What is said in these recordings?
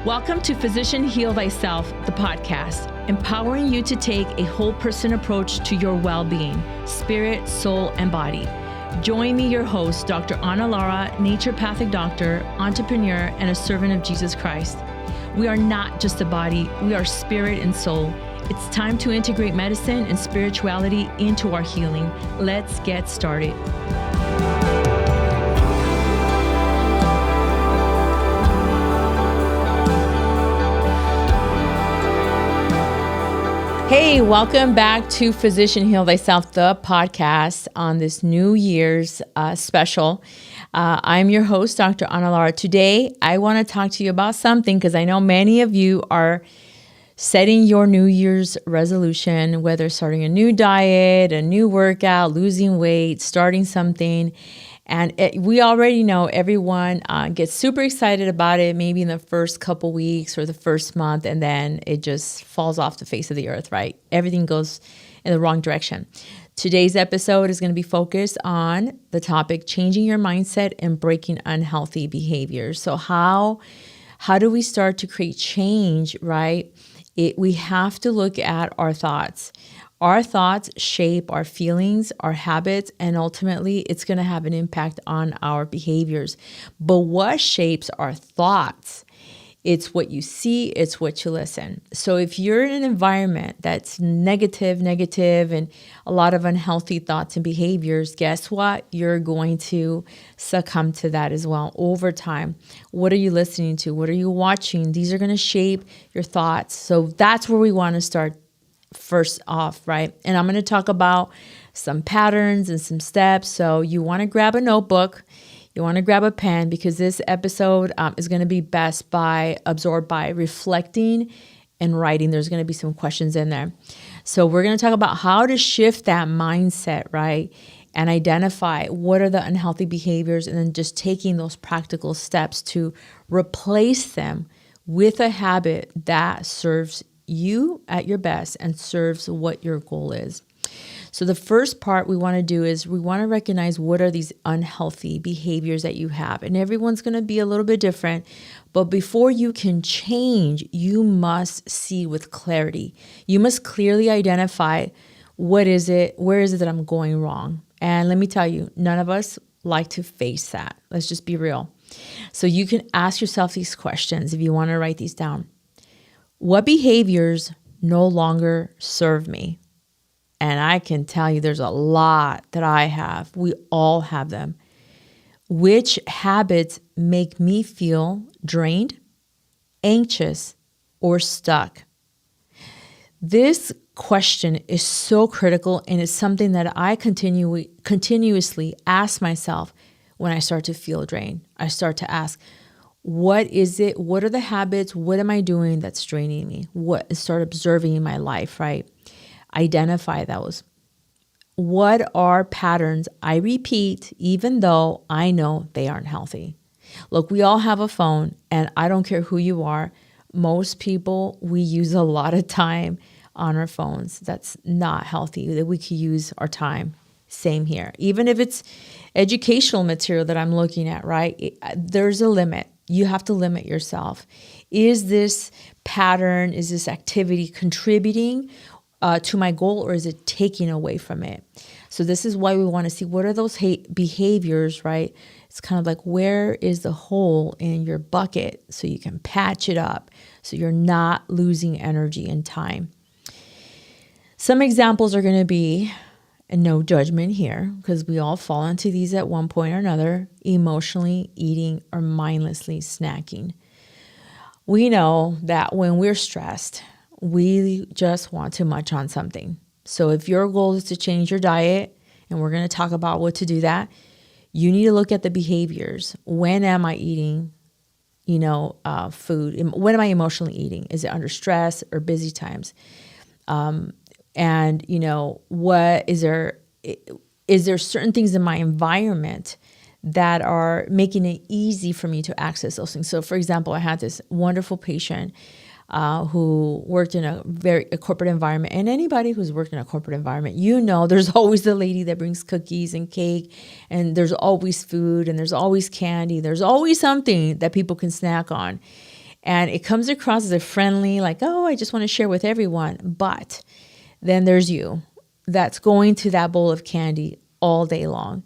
Welcome to Physician Heal Thyself, the podcast, empowering you to take a whole person approach to your well-being, spirit, soul, and body. Join me, your host, Dr. Ana Lara, naturopathic doctor, entrepreneur, and a servant of Jesus Christ. We are not just a body, we are spirit and soul. It's time to integrate medicine and spirituality into our healing. Let's get started. Hey, welcome back to Physician Heal Thyself, the podcast on this New Year's special. I'm your host, Dr. Ana Lara. Today, I want to talk to you about something because I know many of you are setting your New Year's resolution, whether starting a new diet, a new workout, losing weight, starting something. And we already know everyone gets super excited about it, maybe in the first couple weeks or the first month, and then it just falls off the face of the earth, right? Everything goes in the wrong direction. Today's episode is going to be focused on the topic, changing your mindset and breaking unhealthy behaviors. So how do we start to create change, right? We have to look at our thoughts. Our thoughts shape our feelings, our habits, and ultimately it's going to have an impact on our behaviors. But what shapes our thoughts? It's what you see, it's what you listen. So if you're in an environment that's negative, and a lot of unhealthy thoughts and behaviors, guess what? You're going to succumb to that as well over time. What are you listening to? What are you watching? These are going to shape your thoughts. So that's where we want to start first off, right? And I'm going to talk about some patterns and some steps. So you want to grab a notebook, you want to grab a pen, because this episode is going to be best absorbed by reflecting and writing. There's going to be some questions in there. So we're going to talk about how to shift that mindset, right? And identify what are the unhealthy behaviors, and then just taking those practical steps to replace them with a habit that serves you at your best and serves what your goal is. So the first part we want to do is we want to recognize what are these unhealthy behaviors that you have. And everyone's going to be a little bit different. But before you can change, you must see with clarity. You must clearly identify what is it, where is it that I'm going wrong? And let me tell you, none of us like to face that. Let's just be real. So you can ask yourself these questions if you want to write these down. What behaviors no longer serve me? And I can tell you there's a lot that I have. We all have them. Which habits make me feel drained, anxious, or stuck? This question is so critical, and it's something that I continuously ask myself when I start to feel drained. I start to ask, what is it? What are the habits? What am I doing that's draining me? Start observing in my life, right? Identify those. What are patterns I repeat even though I know they aren't healthy? Look, we all have a phone, and I don't care who you are. Most people, we use a lot of time on our phones. That's not healthy, that we could use our time. Same here. Even if it's educational material that I'm looking at, right? There's a limit. You have to limit yourself. Is this pattern, is this activity contributing to my goal, or is it taking away from it? So this is why we want to see what are those behaviors, right? It's kind of like, where is the hole in your bucket so you can patch it up so you're not losing energy and time. Some examples are going to be, and no judgment here, because we all fall into these at one point or another, emotionally eating or mindlessly snacking. We know that when we're stressed, we just want to munch on something. So if your goal is to change your diet, and we're going to talk about what to do that, you need to look at the behaviors. When am I eating, food? When am I emotionally eating? Is it under stress or busy times? And, what is there certain things in my environment that are making it easy for me to access those things? So for example, I had this wonderful patient who worked in a corporate environment. And anybody who's worked in a corporate environment, there's always the lady that brings cookies and cake, and there's always food, and there's always candy. There's always something that people can snack on. And it comes across as a friendly, like, oh, I just want to share with everyone. But then there's you that's going to that bowl of candy all day long.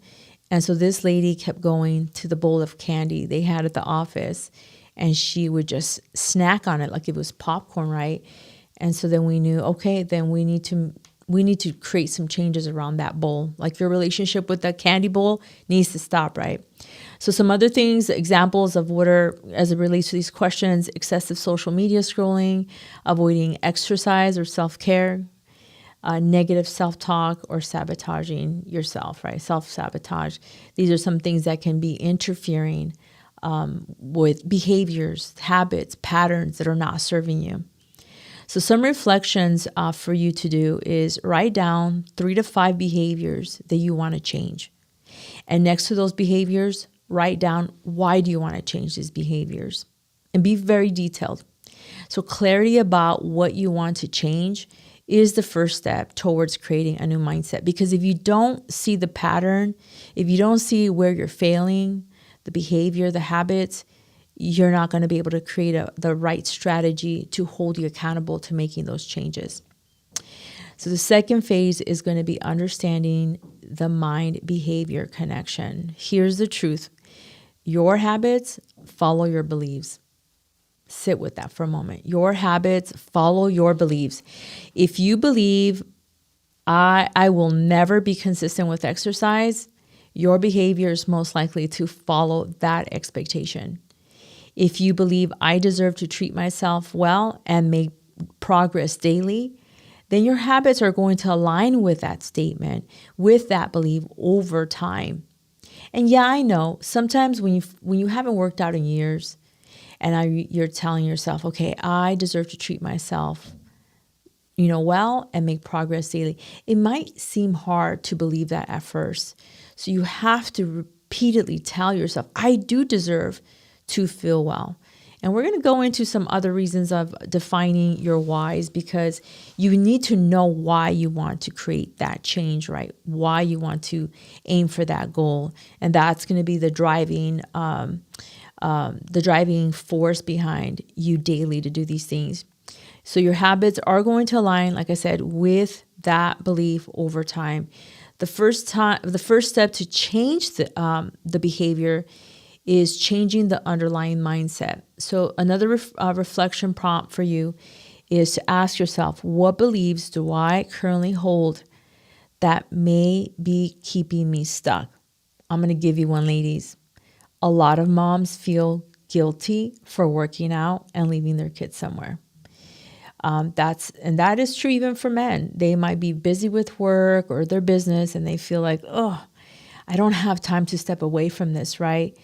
And so this lady kept going to the bowl of candy they had at the office, and she would just snack on it like it was popcorn, right? And so then we knew, okay, then we need to create some changes around that bowl. Like your relationship with the candy bowl needs to stop, right? So some other things, examples of what are, as it relates to these questions: excessive social media scrolling, avoiding exercise or self-care, negative self-talk, or sabotaging yourself, right? Self-sabotage. These are some things that can be interfering with behaviors, habits, patterns that are not serving you. So some reflections for you to do is write down 3 to 5 behaviors that you want to change. And next to those behaviors, write down, why do you want to change these behaviors? And be very detailed. So clarity about what you want to change is the first step towards creating a new mindset. Because if you don't see the pattern, if you don't see where you're failing, the behavior, the habits, you're not going to be able to create the right strategy to hold you accountable to making those changes. So the second phase is going to be understanding the mind-behavior connection. Here's the truth. Your habits follow your beliefs. Sit with that for a moment. Your habits follow your beliefs. If you believe, I will never be consistent with exercise, your behavior is most likely to follow that expectation. If you believe, I deserve to treat myself well and make progress daily, then your habits are going to align with that statement, with that belief over time. And yeah, I know sometimes when you haven't worked out in years, and you're telling yourself, okay, I deserve to treat myself, well and make progress daily. It might seem hard to believe that at first. So you have to repeatedly tell yourself, I do deserve to feel well. And we're going to go into some other reasons of defining your whys, because you need to know why you want to create that change, right? Why you want to aim for that goal. And that's going to be the driving force behind you daily to do these things. So your habits are going to align, like I said, with that belief over time. The first step to change the behavior is changing the underlying mindset. So another reflection prompt for you is to ask yourself, what beliefs do I currently hold that may be keeping me stuck? I'm going to give you one, ladies. A lot of moms feel guilty for working out and leaving their kids somewhere. That is true even for men. They might be busy with work or their business, and they feel like, oh, I don't have time to step away from this, right?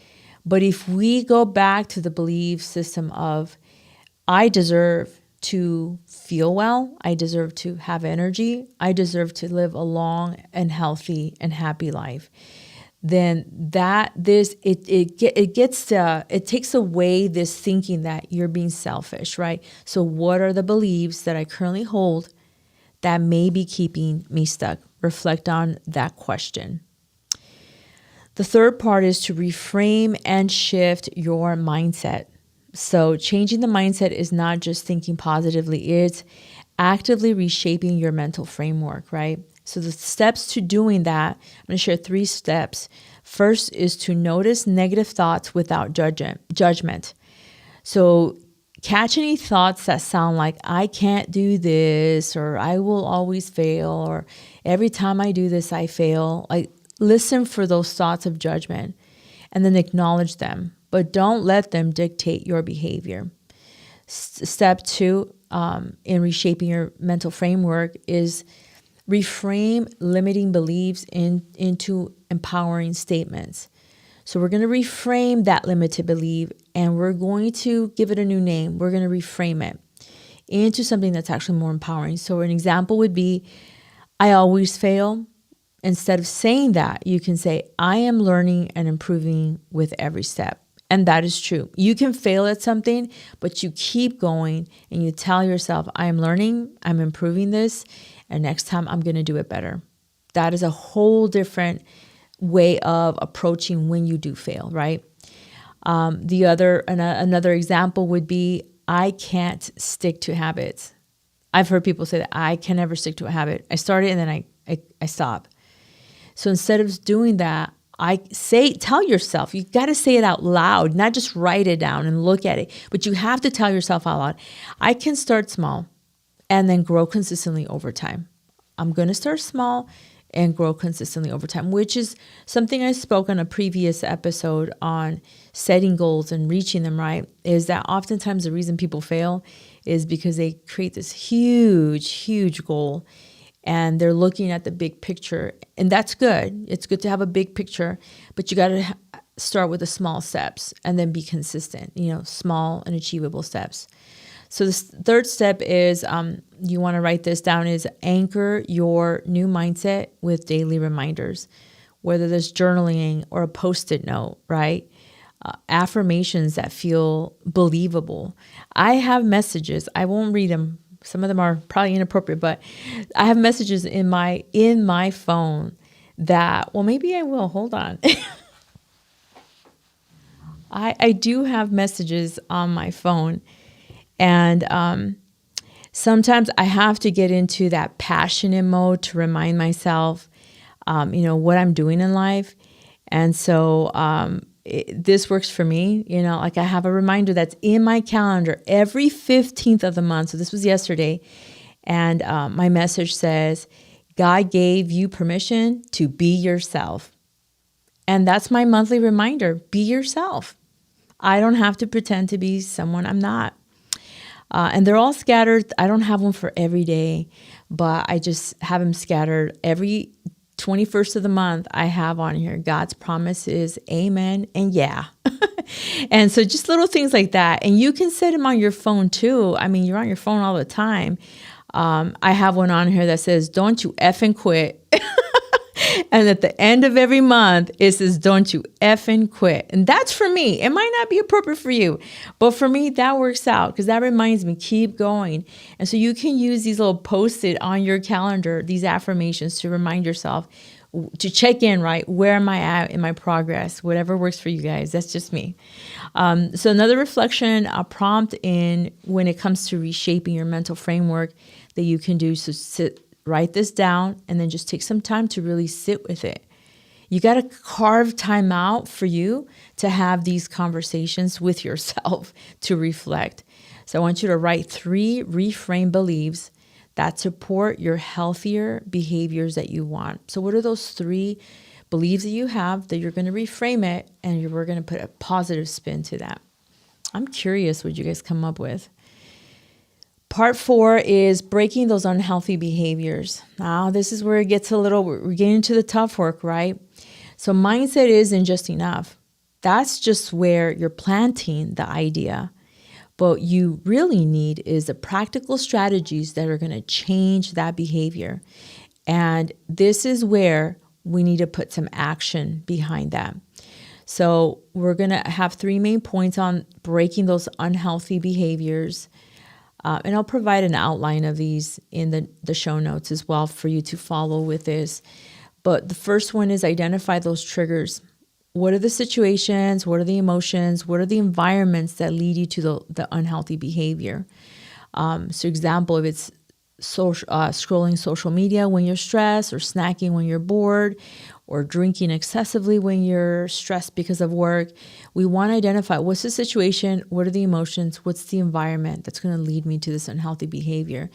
But if we go back to the belief system of, I deserve to feel well, I deserve to have energy, I deserve to live a long and healthy and happy life, then it takes away this thinking that you're being selfish, right? So what are the beliefs that I currently hold that may be keeping me stuck? Reflect on that question. The third part is to reframe and shift your mindset. So changing the mindset is not just thinking positively, it's actively reshaping your mental framework, right? So the steps to doing that, I'm going to share 3 steps. First is to notice negative thoughts without judgment. So catch any thoughts that sound like, I can't do this, or I will always fail, or every time I do this, I fail. Like, listen for those thoughts of judgment and then acknowledge them, but don't let them dictate your behavior. Step 2 in reshaping your mental framework is reframe limiting beliefs into empowering statements. So we're going to reframe that limited belief, and we're going to give it a new name. We're going to reframe it into something that's actually more empowering. So an example would be, I always fail. Instead of saying that, you can say, I am learning and improving with every step. And that is true. You can fail at something, but you keep going and you tell yourself, I am learning, I'm improving this, and next time I'm going to do it better. That is a whole different way of approaching when you do fail, right? Another example would be, I can't stick to habits. I've heard people say that I can never stick to a habit. I start it and then I stop. So instead of doing that, tell yourself, you got to say it out loud, not just write it down and look at it, but you have to tell yourself out loud, I can start small and then grow consistently over time. I'm going to start small and grow consistently over time, which is something I spoke on a previous episode on setting goals and reaching them, right? Is that oftentimes the reason people fail is because they create this huge, huge goal and they're looking at the big picture. And that's good. It's good to have a big picture, but you got to start with the small steps and then be consistent, small and achievable steps. So the third step is, you want to write this down, is anchor your new mindset with daily reminders, whether there's journaling or a Post-it note, right? Affirmations that feel believable. I have messages. I won't read them. Some of them are probably inappropriate, but I have messages in my phone that, well, maybe I will. Hold on. I do have messages on my phone. And sometimes I have to get into that passionate mode to remind myself, what I'm doing in life. And so this works for me. Like I have a reminder that's in my calendar every 15th of the month. So this was yesterday. And my message says, God gave you permission to be yourself. And that's my monthly reminder. Be yourself. I don't have to pretend to be someone I'm not. And they're all scattered. I don't have one for every day, but I just have them scattered. Every 21st of the month, I have on here, God's promise is amen and yeah. And so just little things like that. And you can set them on your phone too. I mean, you're on your phone all the time. I have one on here that says, don't you effing quit. And at the end of every month, it says, don't you effing quit. And that's for me. It might not be appropriate for you, but for me, that works out because that reminds me, keep going. And so you can use these little Post-it on your calendar, these affirmations to remind yourself to check in, right? Where am I at in my progress? Whatever works for you guys. That's just me. So another reflection, a prompt in when it comes to reshaping your mental framework that you can do. So write this down and then just take some time to really sit with it. You got to carve time out for you to have these conversations with yourself to reflect. So I want you to write 3 reframe beliefs that support your healthier behaviors that you want. So what are those 3 beliefs that you have that you're going to reframe it and we're going to put a positive spin to that? I'm curious what you guys come up with. Part 4 is breaking those unhealthy behaviors. Now, this is where it gets we're getting into the tough work, right? So mindset isn't just enough. That's just where you're planting the idea. What you really need is the practical strategies that are going to change that behavior. And this is where we need to put some action behind that. So we're going to have 3 main points on breaking those unhealthy behaviors. And I'll provide an outline of these in the show notes as well for you to follow with this. But the first one is identify those triggers. What are the situations? What are the emotions? What are the environments that lead you to the unhealthy behavior? So example, if it's scrolling social media when you're stressed, or snacking when you're bored, or drinking excessively when you're stressed because of work, we want to identify what's the situation, what are the emotions, what's the environment that's going to lead me to this unhealthy behavior.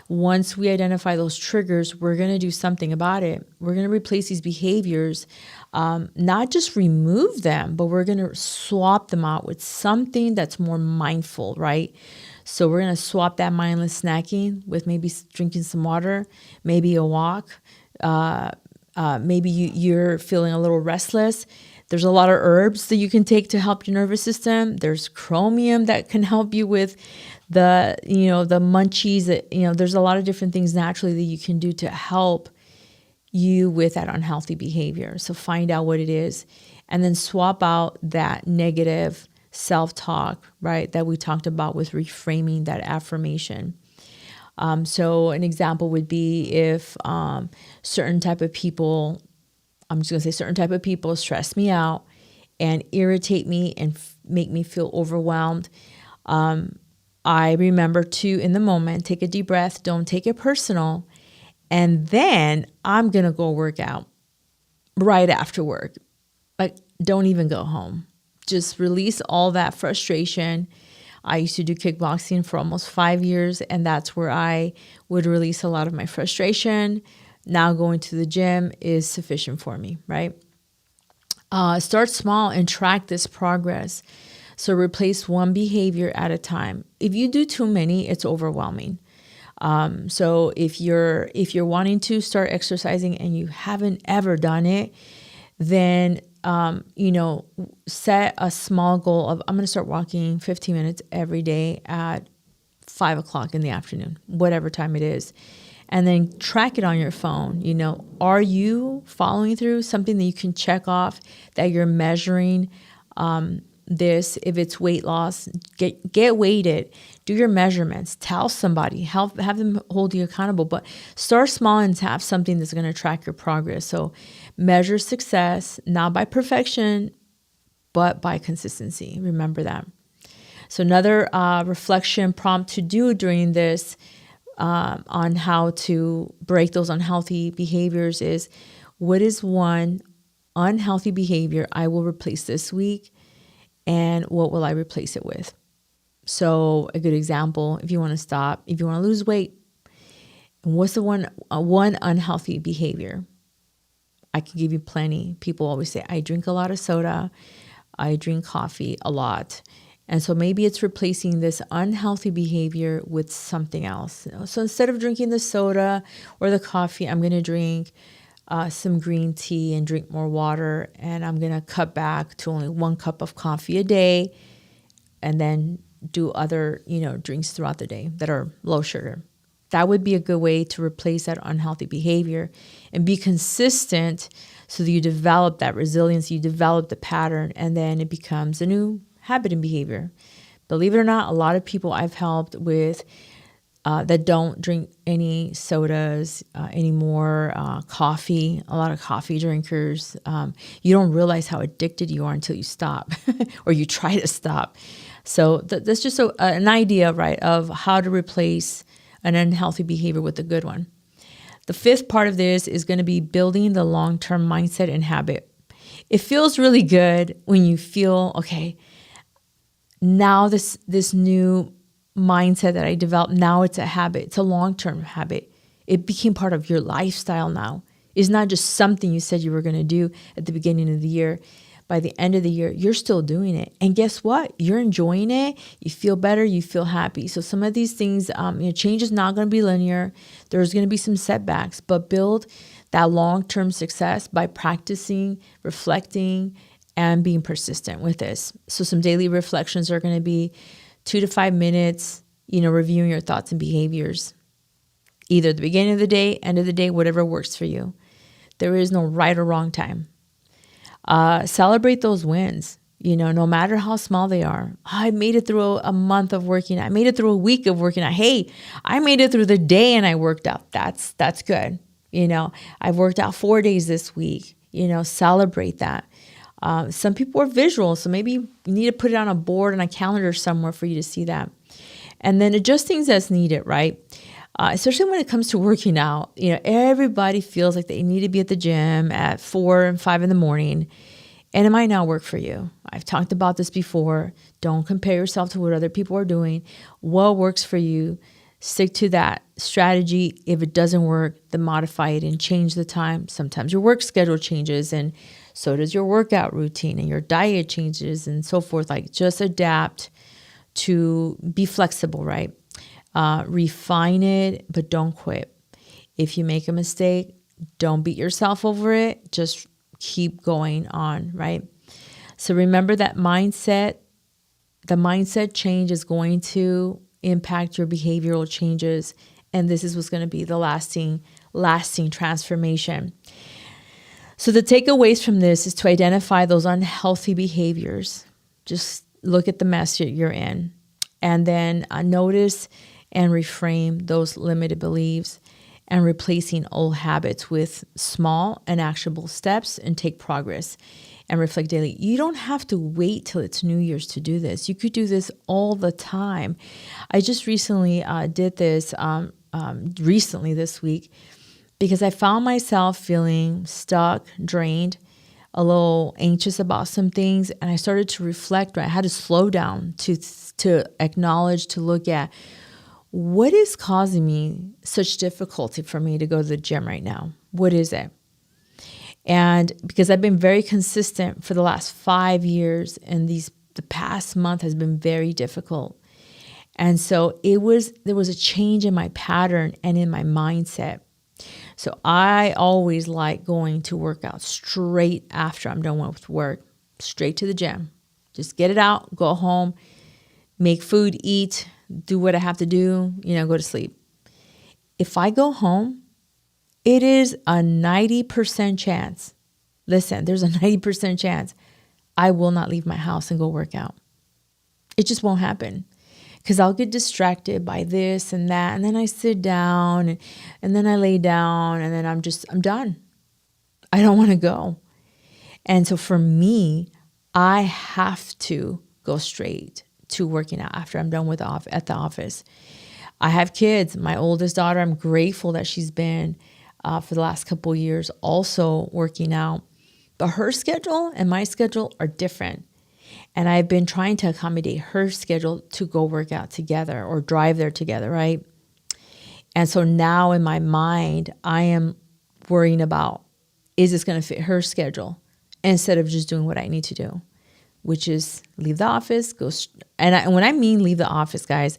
Once we identify those triggers, we're going to do something about it. We're going to replace these behaviors, not just remove them, but we're going to swap them out with something that's more mindful, right? So we're going to swap that mindless snacking with maybe drinking some water, maybe a walk. Maybe you're feeling a little restless. There's a lot of herbs that you can take to help your nervous system. There's chromium that can help you with the munchies. There's a lot of different things naturally that you can do to help you with that unhealthy behavior. So find out what it is and then swap out that negative self-talk, right, that we talked about with reframing that affirmation. So an example would be if certain type of people stress me out and irritate me and make me feel overwhelmed. I remember to, in the moment, take a deep breath, don't take it personal. And then I'm going to go work out right after work. Like, don't even go home. Just release all that frustration. I used to do kickboxing for almost 5 years, and that's where I would release a lot of my frustration. Now going to the gym is sufficient for me, right? Start small and track this progress. So replace one behavior at a time. If you do too many, it's overwhelming. So if you're wanting to start exercising and you haven't ever done it, then set a small goal of, I'm going to start walking 15 minutes every day at 5 o'clock in the afternoon, whatever time it is. And then track it on your phone. Are you following through? Something that you can check off, that you're measuring this. If it's weight loss, get weighted, do your measurements, tell somebody, have them hold you accountable, but start small and have something that's going to track your progress. So measure success, not by perfection, but by consistency. Remember that. So another reflection prompt to do during this on how to break those unhealthy behaviors is, what is one unhealthy behavior I will replace this week? And what will I replace it with? So a good example, if you want to stop, if you want to lose weight, and what's the one unhealthy behavior? I can give you plenty. People always say, I drink a lot of soda. I drink coffee a lot. And so maybe it's replacing this unhealthy behavior with something else. So instead of drinking the soda or the coffee, I'm going to drink some green tea and drink more water. And I'm going to cut back to only 1 cup of coffee a day, and then do other, drinks throughout the day that are low sugar. That would be a good way to replace that unhealthy behavior and be consistent, so that you develop that resilience, you develop the pattern, and then it becomes a new habit and behavior. Believe it or not, a lot of people I've helped with that don't drink any sodas anymore, coffee, a lot of coffee drinkers. You don't realize how addicted you are until you stop or you try to stop. So that's just an idea, right, of how to replace an unhealthy behavior with a good one. The fifth part of this is going to be building the long-term mindset and habit. It feels really good when you feel, okay, now this new mindset that I developed, now it's a habit. It's a long-term habit. It became part of your lifestyle now. It's not just something you said you were going to do at the beginning of the year. By the end of the year, you're still doing it. And guess what? You're enjoying it. You feel better. You feel happy. So some of these things, change is not going to be linear. There's going to be some setbacks, but build that long-term success by practicing, reflecting, and being persistent with this. So some daily reflections are going to be 2 to 5 minutes, reviewing your thoughts and behaviors, either at the beginning of the day, end of the day, whatever works for you. There is no right or wrong time. Celebrate those wins, no matter how small they are. I made it through a month of working. I made it through a week of working out. Hey, I made it through the day and I worked out. That's good. I've worked out 4 days this week. Celebrate that. Some people are visual, so maybe you need to put it on a board and a calendar somewhere for you to see that. And then adjust things as needed, right? Especially when it comes to working out. Everybody feels like they need to be at the gym at 4 and 5 in the morning, and it might not work for you. I've talked about this before. Don't compare yourself to what other people are doing. What works for you? Stick to that strategy. If it doesn't work, then modify it and change the time. Sometimes your work schedule changes, and so does your workout routine, and your diet changes and so forth. Like, just adapt to be flexible, right? Refine it, but don't quit. If you make a mistake, don't beat yourself over it. Just keep going on, right? So remember that mindset, the mindset change is going to impact your behavioral changes. And this is what's going to be the lasting transformation. So the takeaways from this is to identify those unhealthy behaviors. Just look at the mess you're in. And then notice and reframe those limited beliefs. and replacing old habits with small and actionable steps and take progress and reflect daily. You don't have to wait till it's New Year's to do this. You could do this all the time. I just recently did this recently this week because I found myself feeling stuck, drained, a little anxious about some things, and I started to reflect. I had to slow down to acknowledge, to look at what is causing me such difficulty for me to go to the gym right now. What is it? And because I've been very consistent for the last 5 years, and the past month has been very difficult. And so there was a change in my pattern and in my mindset. So I always like going to work out straight after I'm done with work, straight to the gym. Just get it out, go home, make food, eat, do what I have to do, go to sleep. If I go home, it is a 90% chance. Listen, there's a 90% chance I will not leave my house and go work out. It just won't happen because I'll get distracted by this and that. And then I sit down and then I lay down and then I'm done. I don't want to go. And so for me, I have to go straight to working out after I'm done at the office. I have kids. My oldest daughter, I'm grateful that she's been for the last couple of years also working out. But her schedule and my schedule are different. And I've been trying to accommodate her schedule to go work out together or drive there together, right? And so now in my mind, I am worrying about, is this going to fit her schedule instead of just doing what I need to do, which is leave the office, and when I mean leave the office, guys,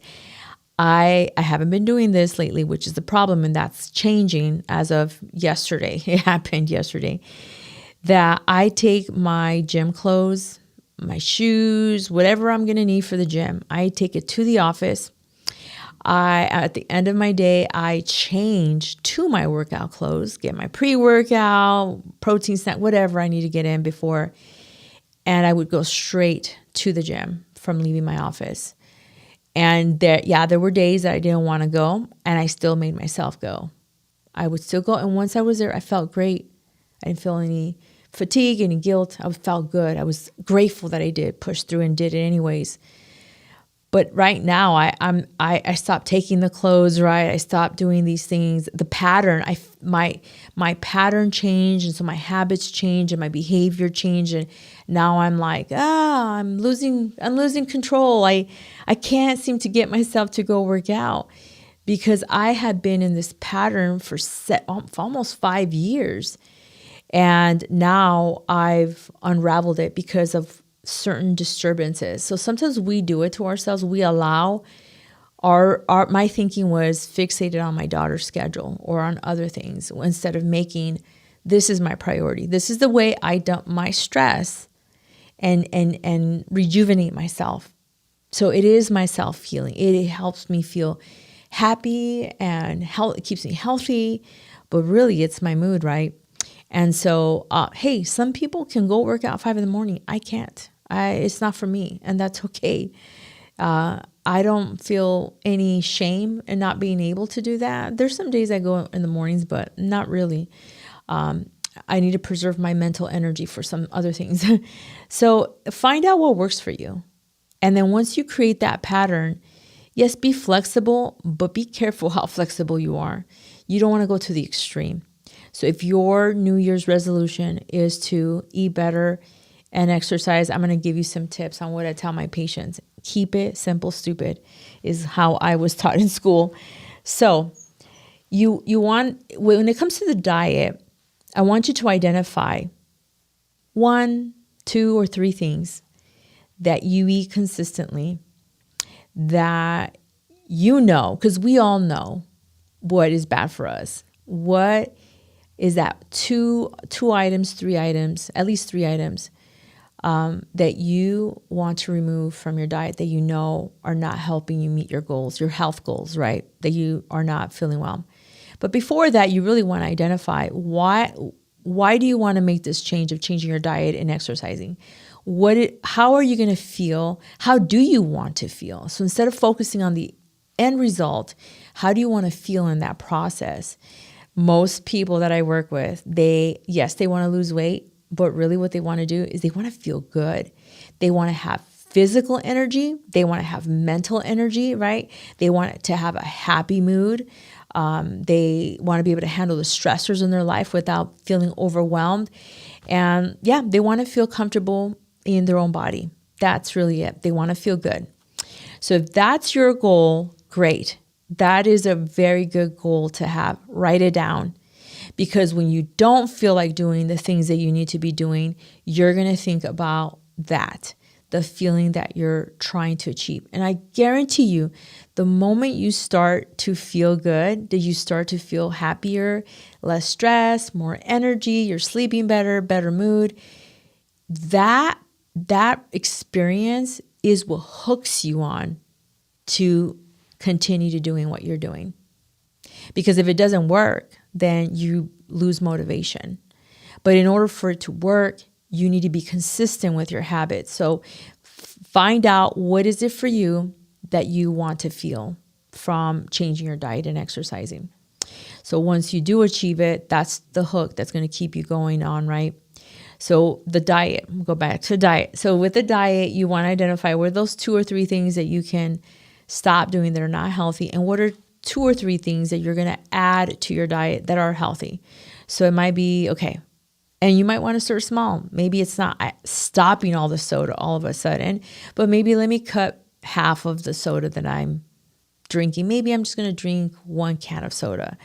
I haven't been doing this lately, which is the problem, and that's changing as of yesterday. It happened yesterday that I take my gym clothes, my shoes, whatever I'm going to need for the gym, I take it to the office. At the end of my day, I change to my workout clothes, get my pre-workout, protein snack, whatever I need to get in before, and I would go straight to the gym from leaving my office. And there were days that I didn't want to go, and I still made myself go. I would still go, and once I was there, I felt great. I didn't feel any fatigue, any guilt. I felt good. I was grateful that I did push through and did it anyways. But right now, I stopped taking the clothes, right? I stopped doing these things. The pattern, my pattern changed, and so my habits changed, and my behavior changed, and now I'm like, I'm losing control. I can't seem to get myself to go work out because I had been in this pattern for almost 5 years, and now I've unraveled it because of certain disturbances. So sometimes we do it to ourselves. We allow my thinking was fixated on my daughter's schedule or on other things instead of making this is my priority. This is the way I dump my stress and rejuvenate myself. So it is my self-healing. It helps me feel happy and it keeps me healthy, but really it's my mood, right? And so, hey, some people can go work out 5 a.m. I can't. It's not for me, and that's okay. I don't feel any shame in not being able to do that. There's some days I go in the mornings, but not really. I need to preserve my mental energy for some other things. So find out what works for you. And then once you create that pattern, yes, be flexible, but be careful how flexible you are. You don't want to go to the extreme. So if your New Year's resolution is to eat better and exercise, I'm going to give you some tips on what I tell my patients. Keep it simple, stupid is how I was taught in school. So you want, when it comes to the diet, I want you to identify 1, 2, or 3 things that you eat consistently that because we all know what is bad for us. What is that 2 items, 3 items, at least 3 items that you want to remove from your diet that you know are not helping you meet your goals, your health goals, right? That you are not feeling well. But before that, you really want to identify why do you want to make this change of changing your diet and exercising? How are you going to feel? How do you want to feel? So instead of focusing on the end result, how do you want to feel in that process? Most people that I work with, they want to lose weight, but really what they want to do is they want to feel good. They want to have physical energy. They want to have mental energy, right? They want to have a happy mood. They want to be able to handle the stressors in their life without feeling overwhelmed. And they want to feel comfortable in their own body. That's really it. They want to feel good. So if that's your goal, great. That is a very good goal to have. Write it down. Because when you don't feel like doing the things that you need to be doing, you're going to think about that, the feeling that you're trying to achieve. And I guarantee you, the moment you start to feel good, that you start to feel happier, less stress, more energy, you're sleeping better mood, that experience is what hooks you on to continue to doing what you're doing. Because if it doesn't work, then you lose motivation. But in order for it to work, you need to be consistent with your habits. So find out what is it for you that you want to feel from changing your diet and exercising. So once you do achieve it, that's the hook that's going to keep you going on, right? So the diet, we'll go back to diet. So with the diet, you want to identify what are those 2 or 3 things that you can stop doing that are not healthy, and what are 2 or 3 things that you're going to add to your diet that are healthy. So it might be, okay, and you might want to start small. Maybe it's not stopping all the soda all of a sudden, but maybe let me cut half of the soda that I'm drinking. Maybe I'm just going to drink 1 can of soda.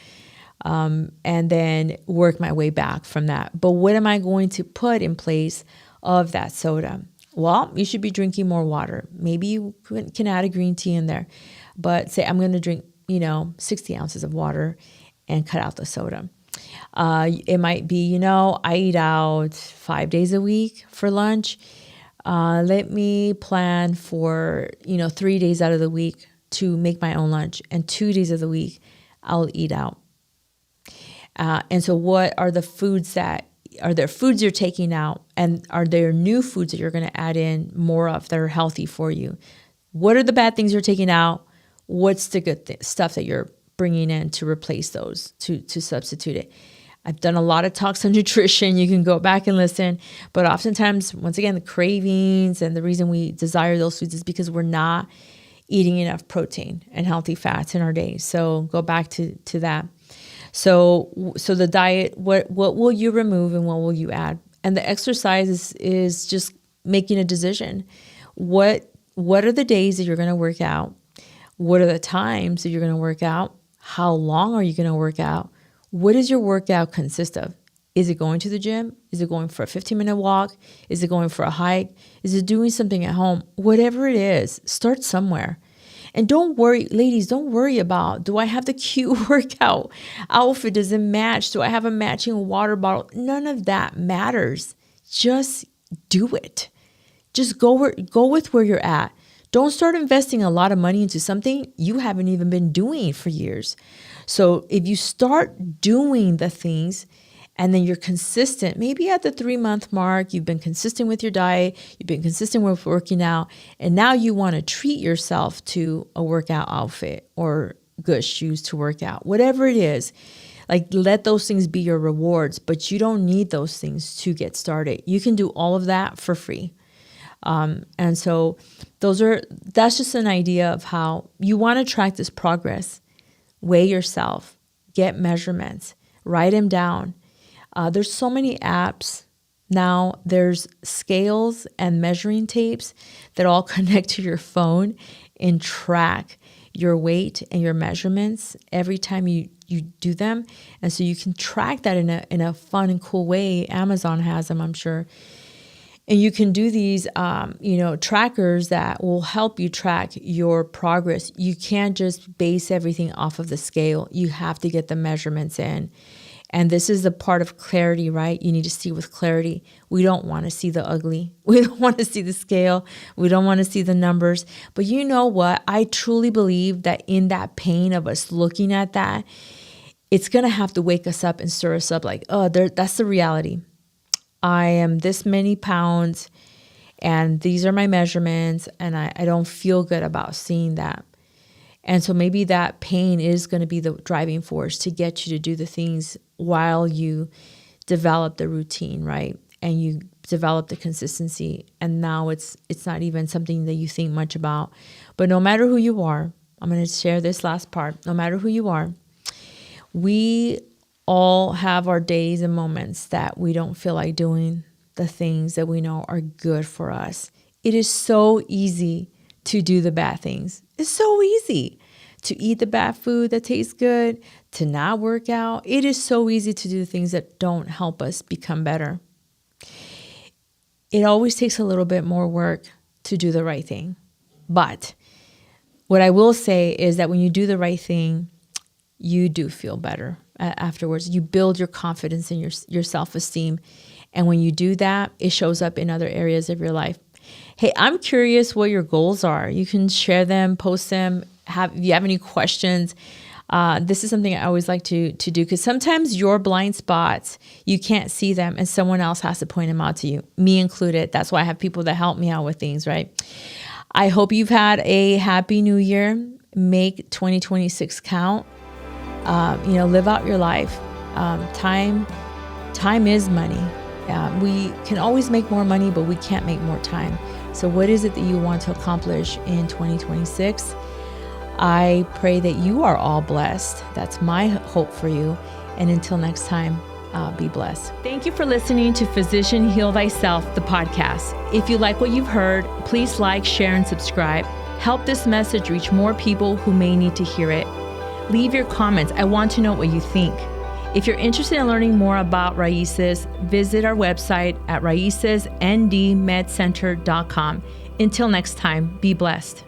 And then work my way back from that. But what am I going to put in place of that soda? Well, you should be drinking more water. Maybe you can add a green tea in there, but say I'm going to drink, 60 ounces of water and cut out the soda. It might be, I eat out 5 days a week for lunch. Let me plan for, 3 days out of the week to make my own lunch, and 2 days of the week I'll eat out. And so what are the foods are there foods you're taking out, and are there new foods that you're going to add in more of that are healthy for you? What are the bad things you're taking out? What's the good stuff that you're bringing in to replace those, to substitute it? I've done a lot of talks on nutrition. You can go back and listen. But oftentimes, once again, the cravings and the reason we desire those foods is because we're not eating enough protein and healthy fats in our days. So go back to that. So the diet, what will you remove and what will you add? And the exercise is just making a decision. What are the days that you're going to work out? What are the times that you're going to work out? How long are you going to work out? What does your workout consist of? Is it going to the gym? Is it going for a 15-minute walk? Is it going for a hike? Is it doing something at home? Whatever it is, start somewhere. And don't worry, ladies, don't worry about, do I have the cute workout outfit? Does it match? Do I have a matching water bottle? None of that matters. Just do it. Just go with where you're at. Don't start investing a lot of money into something you haven't even been doing for years. So if you start doing the things and then you're consistent, maybe at the 3-month mark, you've been consistent with your diet, you've been consistent with working out, and now you want to treat yourself to a workout outfit or good shoes to work out, whatever it is. Like, let those things be your rewards, but you don't need those things to get started. You can do all of that for free. And so that's just an idea of how you want to track this progress. Weigh yourself, get measurements, write them down. There's so many apps now. There's scales and measuring tapes that all connect to your phone and track your weight and your measurements every time you do them. And so you can track that in a fun and cool way. Amazon has them, I'm sure. And you can do these, trackers that will help you track your progress. You can't just base everything off of the scale. You have to get the measurements in. And this is the part of clarity, right? You need to see with clarity. We don't want to see the ugly. We don't want to see the scale. We don't want to see the numbers. But you know what? I truly believe that in that pain of us looking at that, it's going to have to wake us up and stir us up like, that's the reality. I am this many pounds and these are my measurements, and I don't feel good about seeing that. And so maybe that pain is going to be the driving force to get you to do the things while you develop the routine, right? And you develop the consistency. And now it's not even something that you think much about. But no matter who you are, I'm going to share this last part. No matter who you are, we all have our days and moments that we don't feel like doing the things that we know are good for us. It is so easy to do the bad things. It's so easy to eat the bad food that tastes good, to not work out. It is so easy to do things that don't help us become better. It always takes a little bit more work to do the right thing. But what I will say is that when you do the right thing, you do feel better afterwards. You build your confidence and your self-esteem. And when you do that, it shows up in other areas of your life. Hey, I'm curious what your goals are. You can share them, post them. If you have any questions, this is something I always like to do, because sometimes your blind spots, you can't see them and someone else has to point them out to you, me included. That's why I have people that help me out with things, right? I hope you've had a happy new year. Make 2026 count. Live out your life. Time is money. We can always make more money, but we can't make more time. So what is it that you want to accomplish in 2026? I pray that you are all blessed. That's my hope for you. And until next time, be blessed. Thank you for listening to Physician Heal Thyself, the podcast. If you like what you've heard, please like, share, and subscribe. Help this message reach more people who may need to hear it. Leave your comments. I want to know what you think. If you're interested in learning more about Raíces, visit our website at raicesndmedcenter.com. Until next time, be blessed.